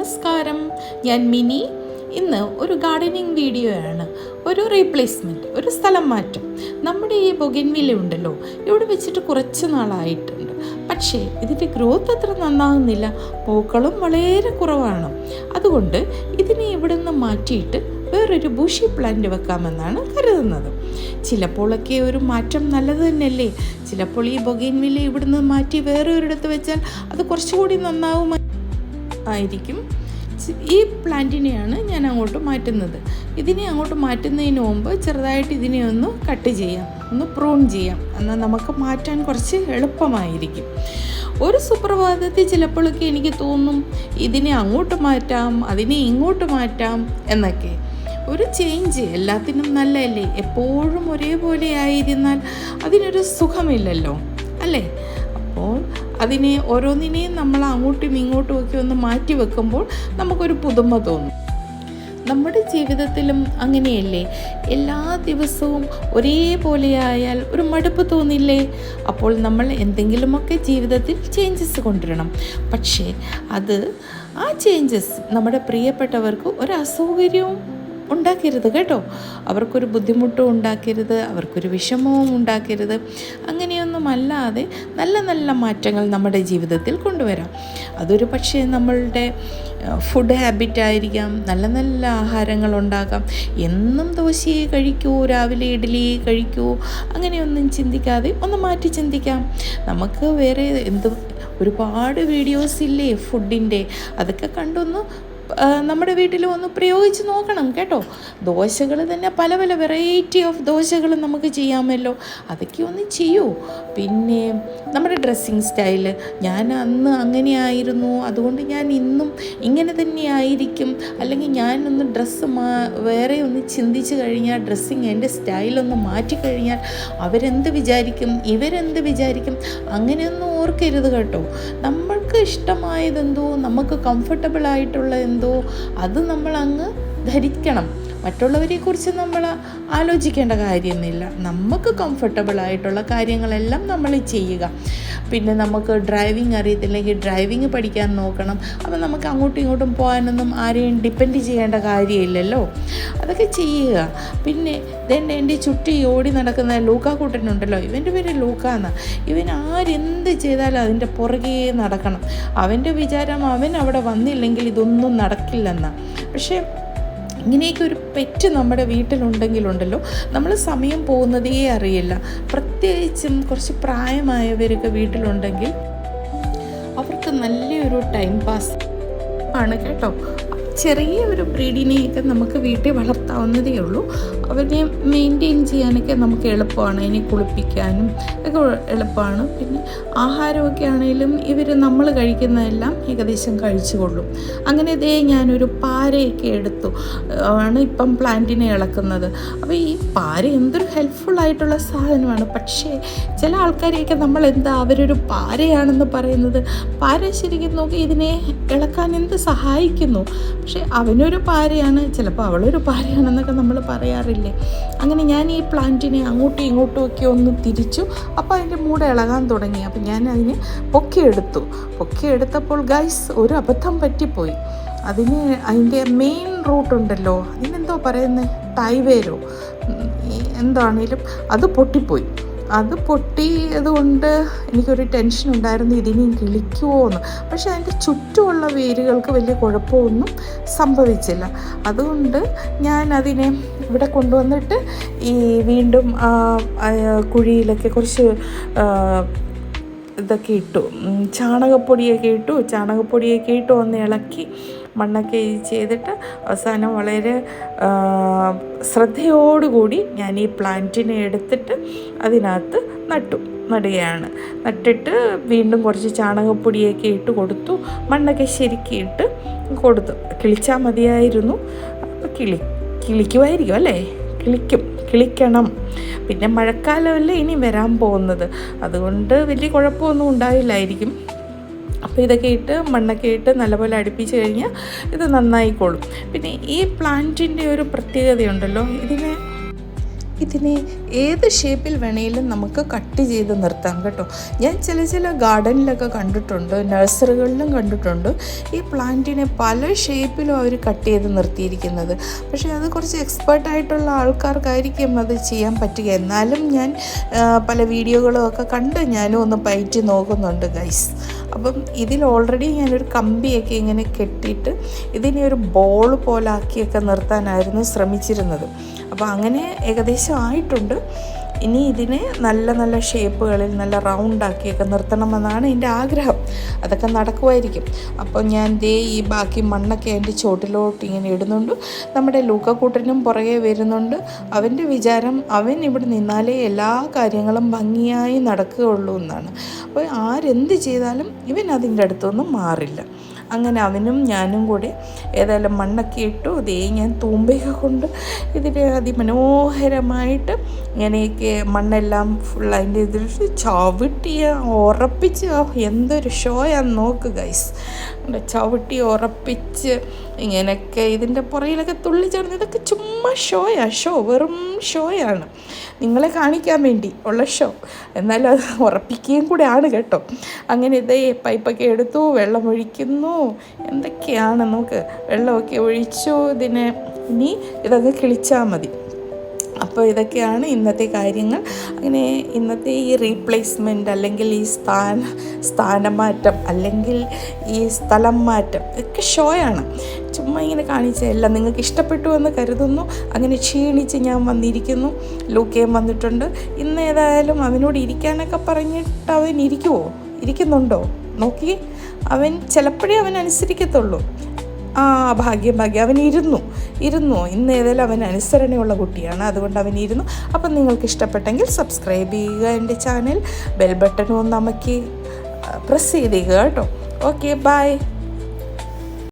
നമസ്കാരം, ഞാൻ മിനി. ഇന്ന് ഒരു ഗാർഡനിങ് വീഡിയോ ആണ്. ഒരു റീപ്ലേസ്മെൻറ്റ്, ഒരു സ്ഥലം മാറ്റം. നമ്മുടെ ഈ ബൊഗൻവില്ല ഉണ്ടല്ലോ, ഇവിടെ വെച്ചിട്ട് കുറച്ച് നാളായിട്ടുണ്ട്. പക്ഷേ ഇതിൻ്റെ ഗ്രോത്ത് അത്ര നന്നാകുന്നില്ല, പൂക്കളും വളരെ കുറവാണ്. അതുകൊണ്ട് ഇതിനെ ഇവിടെ നിന്ന് മാറ്റിയിട്ട് വേറൊരു ബുഷി പ്ലാന്റ് വെക്കാമെന്നാണ് കരുതുന്നത്. ചിലപ്പോഴൊക്കെ ഒരു മാറ്റം നല്ലത് തന്നെയല്ലേ. ചിലപ്പോൾ ഈ ബൊഗൻവില്ല ഇവിടുന്ന് മാറ്റി വേറെ ഒരിടത്ത് വെച്ചാൽ അത് കുറച്ചുകൂടി നന്നാവുമായിരിക്കും. ഈ പ്ലാന്റിനെയാണ് ഞാൻ അങ്ങോട്ട് മാറ്റുന്നത്. ഇതിനെ അങ്ങോട്ട് മാറ്റുന്നതിന് മുമ്പ് ചെറുതായിട്ട് ഇതിനെ ഒന്ന് കട്ട് ചെയ്യാം, ഒന്ന് പ്രൂൺ ചെയ്യാം. എന്നാൽ നമുക്ക് മാറ്റാൻ കുറച്ച് എളുപ്പമായിരിക്കും. ഒരു സുപ്രഭാതത്തിൽ ചിലപ്പോഴൊക്കെ എനിക്ക് തോന്നും ഇതിനെ അങ്ങോട്ട് മാറ്റാം, അതിനെ ഇങ്ങോട്ട് മാറ്റാം എന്നൊക്കെ. ഒരു ചേഞ്ച് എല്ലാത്തിനും നല്ലതല്ലേ. എപ്പോഴും ഒരേപോലെ ആയിരുന്നാൽ അതിനൊരു സുഖമില്ലല്ലോ, അല്ലേ? അപ്പോൾ അതിനെ ഓരോന്നിനെയും നമ്മൾ അങ്ങോട്ടും ഇങ്ങോട്ടും ഒക്കെ ഒന്ന് മാറ്റി വെക്കുമ്പോൾ നമുക്കൊരു പുതുമ തോന്നും. നമ്മുടെ ജീവിതത്തിലും അങ്ങനെയല്ലേ. എല്ലാ ദിവസവും ഒരേപോലെ ആയാൽ ഒരു മടുപ്പ് തോന്നില്ലേ? അപ്പോൾ നമ്മൾ എന്തെങ്കിലുമൊക്കെ ജീവിതത്തിൽ ചേഞ്ചസ് കൊണ്ടുവരണം. പക്ഷേ ആ ചേഞ്ചസ് നമ്മുടെ പ്രിയപ്പെട്ടവർക്ക് ഒരു അസൗകര്യവും ഉണ്ടാക്കരുത് കേട്ടോ. അവർക്കൊരു ബുദ്ധിമുട്ടും ഉണ്ടാക്കരുത്, അവർക്കൊരു വിഷമവും ഉണ്ടാക്കരുത്. അങ്ങനെയൊന്നുമല്ലാതെ നല്ല നല്ല മാറ്റങ്ങൾ നമ്മുടെ ജീവിതത്തിൽ കൊണ്ടുവരാം. അതൊരു പക്ഷേ നമ്മളുടെ ഫുഡ് ഹാബിറ്റ് ആയിരിക്കാം. നല്ല നല്ല ആഹാരങ്ങൾ ഉണ്ടാക്കാം. എന്നും ദോശയെ കഴിക്കൂ, രാവിലെ ഇഡ്ഡലിയെ കഴിക്കൂ, അങ്ങനെയൊന്നും ചിന്തിക്കാതെ ഒന്ന് മാറ്റി ചിന്തിക്കാം. നമുക്ക് വേറെ ഒരുപാട് വീഡിയോസ് ഇല്ലേ ഫുഡിൻ്റെ, അതൊക്കെ കണ്ടൊന്ന് നമ്മുടെ വീട്ടിൽ ഒന്ന് പ്രയോഗിച്ച് നോക്കണം കേട്ടോ. ദോശകൾ തന്നെ പല പല വെറൈറ്റി ഓഫ് ദോശകൾ നമുക്ക് ചെയ്യാമല്ലോ, അതൊക്കെ ഒന്ന് ചെയ്യൂ. പിന്നെ നമ്മുടെ ഡ്രസ്സിങ് സ്റ്റൈല്, ഞാൻ അന്ന് അങ്ങനെയായിരുന്നു അതുകൊണ്ട് ഞാൻ ഇന്നും ഇങ്ങനെ തന്നെ ആയിരിക്കും, അല്ലെങ്കിൽ ഞാനൊന്ന് ഡ്രസ്സ് വേറെ ഒന്ന് ചിന്തിച്ച് കഴിഞ്ഞാൽ, ഡ്രസ്സിങ് എൻ്റെ സ്റ്റൈലൊന്ന് മാറ്റിക്കഴിഞ്ഞാൽ അവരെന്ത് വിചാരിക്കും, ഇവരെന്ത് വിചാരിക്കും, അങ്ങനെയൊന്നും ഓർക്കരുത് കേട്ടോ. നമ്മൾക്ക് ഇഷ്ടമായതെന്തോ, നമുക്ക് കംഫർട്ടബിൾ ആയിട്ടുള്ള എന്തോ അത് നമ്മൾ അങ്ങ് ധരിക്കണം. മറ്റുള്ളവരെക്കുറിച്ച് നമ്മൾ ആലോചിക്കേണ്ട കാര്യമൊന്നുമില്ല. നമുക്ക് കംഫർട്ടബിൾ ആയിട്ടുള്ള കാര്യങ്ങളെല്ലാം നമ്മൾ ചെയ്യുക. പിന്നെ നമുക്ക് ഡ്രൈവിംഗ് അറിയത്തില്ലെങ്കിൽ ഡ്രൈവിംഗ് പഠിക്കാൻ നോക്കണം. അപ്പോൾ നമുക്ക് അങ്ങോട്ടും ഇങ്ങോട്ടും പോകാനൊന്നും ആരെയും ഡിപ്പെൻഡ് ചെയ്യേണ്ട കാര്യമില്ലല്ലോ, അതൊക്കെ ചെയ്യുക. പിന്നെ എൻ്റെ ചുറ്റി ഓടി നടക്കുന്ന ലൂക്കാക്കുട്ടനുണ്ടല്ലോ, ഇവൻ്റെ പേര് ലൂക്കാന്ന്. ഇവൻ ആരെന്ത് ചെയ്താലും അതിൻ്റെ പുറകെ നടക്കണം. അവൻ്റെ വിചാരം അവൻ അവിടെ വന്നില്ലെങ്കിൽ ഇതൊന്നും നടക്കില്ലെന്നാണ്. പക്ഷേ ഇങ്ങനെയൊക്കെ ഒരു പെറ്റ് നമ്മുടെ വീട്ടിലുണ്ടെങ്കിലുണ്ടല്ലോ, നമ്മൾ സമയം പോകുന്നതേ അറിയില്ല. പ്രത്യേകിച്ചും കുറച്ച് പ്രായമായവരൊക്കെ വീട്ടിലുണ്ടെങ്കിൽ അവർക്ക് നല്ലൊരു ടൈം പാസ് ആണ് കേട്ടോ. ചെറിയ ഒരു ബ്രീഡിനെയൊക്കെ നമുക്ക് വീട്ടിൽ വളർത്താവുന്നതേ ഉള്ളൂ. അവരെ മെയിൻറ്റെയിൻ ചെയ്യാനൊക്കെ നമുക്ക് എളുപ്പമാണ്, അതിനെ കുളിപ്പിക്കാനും ഒക്കെ എളുപ്പമാണ്. പിന്നെ ആഹാരമൊക്കെ ആണെങ്കിലും നമ്മൾ കഴിക്കുന്നതെല്ലാം ഏകദേശം കഴിച്ചുകൊള്ളും. അങ്ങനെ ഞാനൊരു പാരയൊക്കെ എടുത്തു ആണ് ഇപ്പം പ്ലാന്റിനെ ഇളക്കുന്നത്. അപ്പോൾ ഈ പാര എന്തൊരു ഹെൽപ്ഫുള്ളായിട്ടുള്ള സാധനമാണ്. പക്ഷേ ചില ആൾക്കാരെയൊക്കെ അവരൊരു പാരയാണെന്ന് പറയുന്നത്. പാര ശരിക്കും നോക്കി ഇതിനെ ഇളക്കാൻ എന്ത് സഹായിക്കുന്നു. പക്ഷേ അവനൊരു പാരയാണ്, ചിലപ്പോൾ അവളൊരു പാരയാണെന്നൊക്കെ നമ്മൾ പറയാറില്ലേ. അങ്ങനെ ഞാൻ ഈ പ്ലാന്റിനെ അങ്ങോട്ടും ഇങ്ങോട്ടും ഒക്കെ ഒന്ന് തിരിച്ചു. അപ്പോൾ അതിൻ്റെ മൂട ഇളകാൻ തുടങ്ങി. അപ്പോൾ ഞാൻ അതിനെ പൊക്കിയെടുത്തപ്പോൾ ഗൈസ് ഒരു അബദ്ധം പറ്റിപ്പോയി. അതിൻ്റെ മെയിൻ റൂട്ടുണ്ടല്ലോ, അതിനെന്തോ പറയുന്നത്, ടൈവേരോ എന്താണേലും അത് പൊട്ടിപ്പോയി. അത് പൊട്ടിയതുകൊണ്ട് എനിക്കൊരു ടെൻഷൻ ഉണ്ടായിരുന്നു, ഇതിനെയും കിളിക്കുമോ എന്ന്. പക്ഷേ അതിൻ്റെ ചുറ്റുമുള്ള വേരുകൾക്ക് വലിയ കുഴപ്പമൊന്നും സംഭവിച്ചില്ല. അതുകൊണ്ട് ഞാൻ അതിനെ ഇവിടെ കൊണ്ടുവന്നിട്ട് വീണ്ടും കുഴിയിലൊക്കെ കുറച്ച് ഇതൊക്കെ ഇട്ടു, ചാണകപ്പൊടിയൊക്കെ ഇട്ടു ഒന്ന് ഇളക്കി മണ്ണൊക്കെ ചെയ്തിട്ട് അവസാനം വളരെ ശ്രദ്ധയോടുകൂടി ഞാൻ ഈ പ്ലാന്റിനെ എടുത്തിട്ട് അതിനകത്ത് നടുകയാണ്. നട്ടിട്ട് വീണ്ടും കുറച്ച് ചാണകപ്പൊടിയൊക്കെ ഇട്ട് കൊടുത്തു, മണ്ണൊക്കെ ശരിക്കും ഇട്ട് കൊടുത്തു. കിളിച്ചാൽ മതിയായിരുന്നു. അപ്പോൾ കിളിക്കുമായിരിക്കും അല്ലേ, കിളിക്കണം. പിന്നെ മഴക്കാലമല്ലേ ഇനി വരാൻ പോകുന്നത്, അതുകൊണ്ട് വലിയ കുഴപ്പമൊന്നും ഉണ്ടായില്ലായിരിക്കും. അപ്പോൾ ഇതൊക്കെ ഇട്ട് മണ്ണൊക്കെ ഇട്ട് നല്ലപോലെ അടുപ്പിച്ച് കഴിഞ്ഞാൽ ഇത് നന്നായിക്കോളും. പിന്നെ ഈ പ്ലാന്റിൻ്റെ ഒരു പ്രത്യേകതയുണ്ടല്ലോ, ഇതിനെ ഏത് ഷേപ്പിൽ വേണേലും നമുക്ക് കട്ട് ചെയ്ത് നിർത്താം കേട്ടോ. ഞാൻ ചില ഗാർഡനിലൊക്കെ കണ്ടിട്ടുണ്ട്, നഴ്സറികളിലും കണ്ടിട്ടുണ്ട് ഈ പ്ലാന്റിനെ പല ഷേപ്പിലും അവർ കട്ട് ചെയ്ത് നിർത്തിയിരിക്കുന്നത്. പക്ഷേ അത് കുറച്ച് എക്സ്പേർട്ടായിട്ടുള്ള ആൾക്കാർക്കായിരിക്കും അത് ചെയ്യാൻ പറ്റുക. എന്നാലും ഞാൻ പല വീഡിയോകളും ഒക്കെ കണ്ട് ഞാനും ഒന്ന് പയറ്റി നോക്കുന്നുണ്ട് ഗൈസ്. അപ്പം ഇതിൽ ഓൾറെഡി ഞാനൊരു കമ്പിയൊക്കെ ഇങ്ങനെ കെട്ടിയിട്ട് ഇതിനെ ഒരു ബോൾ പോലാക്കിയൊക്കെ നിർത്താനായിരുന്നു ശ്രമിച്ചിരുന്നത്. അപ്പോൾ അങ്ങനെ ഏകദേശം ആയിട്ടുണ്ട്. ഇനി ഇതിനെ നല്ല ഷേപ്പുകളിൽ നല്ല റൗണ്ടാക്കിയൊക്കെ നിർത്തണമെന്നാണ് എൻ്റെ ആഗ്രഹം. അതൊക്കെ നടക്കുമായിരിക്കും. അപ്പോൾ ഞാൻ ഈ ബാക്കി മണ്ണൊക്കെ അതിൻ്റെ ചോട്ടിലോട്ട് ഇങ്ങനെ ഇടുന്നുണ്ട്. നമ്മുടെ ലൂക്കക്കൂട്ടനും പുറകെ വരുന്നുണ്ട്. അവൻ്റെ വിചാരം അവൻ ഇവിടെ നിന്നാലേ എല്ലാ കാര്യങ്ങളും ഭംഗിയായി നടക്കുകയുള്ളൂ എന്നാണ്. അപ്പോൾ ആരെന്ത് ചെയ്താലും ഇവൻ അതിൻ്റെ അടുത്തൊന്നും മാറില്ല. അങ്ങനെ അവനും ഞാനും കൂടി ഏതായാലും മണ്ണൊക്കെ ഇട്ടു. ഞാൻ തൂമ്പയൊക്കെ കൊണ്ട് ഇതിനെ അതിമനോഹരമായിട്ട് ഇങ്ങനെയൊക്കെ മണ്ണെല്ലാം ഫുൾ അതിൻ്റെ ഇതിൽ ചവിട്ടിയ ഉറപ്പിച്ച് എന്തൊരു ഷോയാന്ന് നോക്ക് ഗൈസ്. ചവിട്ടി ഉറപ്പിച്ച് ഇങ്ങനെയൊക്കെ ഇതിൻ്റെ പുറയിലൊക്കെ തുള്ളിച്ചേർന്ന് ഇതൊക്കെ ചുമ്മാ വെറും ഷോയാണ്, നിങ്ങളെ കാണിക്കാൻ വേണ്ടി ഉള്ള ഷോ. എന്നാലും അത് ഉറപ്പിക്കുകയും കൂടെ ആണ് കേട്ടോ. അങ്ങനെ പൈപ്പൊക്കെ എടുത്തു, വെള്ളം ഒഴിക്കുന്നു, എന്തൊക്കെയാണ് നമുക്ക് വെള്ളമൊക്കെ ഒഴിച്ചു. ഇനി ഇതൊക്കെ കിളിച്ചാൽ മതി. അപ്പോൾ ഇതൊക്കെയാണ് ഇന്നത്തെ കാര്യങ്ങൾ. അങ്ങനെ ഇന്നത്തെ ഈ റീപ്ലേസ്മെൻറ്റ് അല്ലെങ്കിൽ ഈ സ്ഥാനമാറ്റം അല്ലെങ്കിൽ ഈ സ്ഥലം മാറ്റം ഒക്കെ ഷോയാണ്. ചുമ്മാ ഇങ്ങനെ കാണിച്ചതല്ല. നിങ്ങൾക്ക് ഇഷ്ടപ്പെട്ടു എന്ന് കരുതുന്നു. അങ്ങനെ ക്ഷീണിച്ച് ഞാൻ വന്നിരിക്കുന്നു. ലൂക്കയും വന്നിട്ടുണ്ട്. ഇന്ന് ഏതായാലും അവനോട് ഇരിക്കാനൊക്കെ പറഞ്ഞിട്ട് അവൻ ഇരിക്കുന്നുണ്ടോ നോക്കി. അവൻ ചിലപ്പോഴേ അവൻ അനുസരിക്കത്തുള്ളൂ. ഭാഗ്യം അവൻ ഇരുന്നു. ഇന്ന് ഏതായാലും അവൻ അനുസരണയുള്ള കുട്ടിയാണ്, അതുകൊണ്ട് അവൻ ഇരുന്നു. അപ്പം നിങ്ങൾക്ക് ഇഷ്ടപ്പെട്ടെങ്കിൽ സബ്സ്ക്രൈബ് ചെയ്യുക എൻ്റെ ചാനൽ. ബെൽ ബട്ടണും നമുക്ക് പ്രസ് ചെയ്തേക്കുക കേട്ടോ. Okay, by.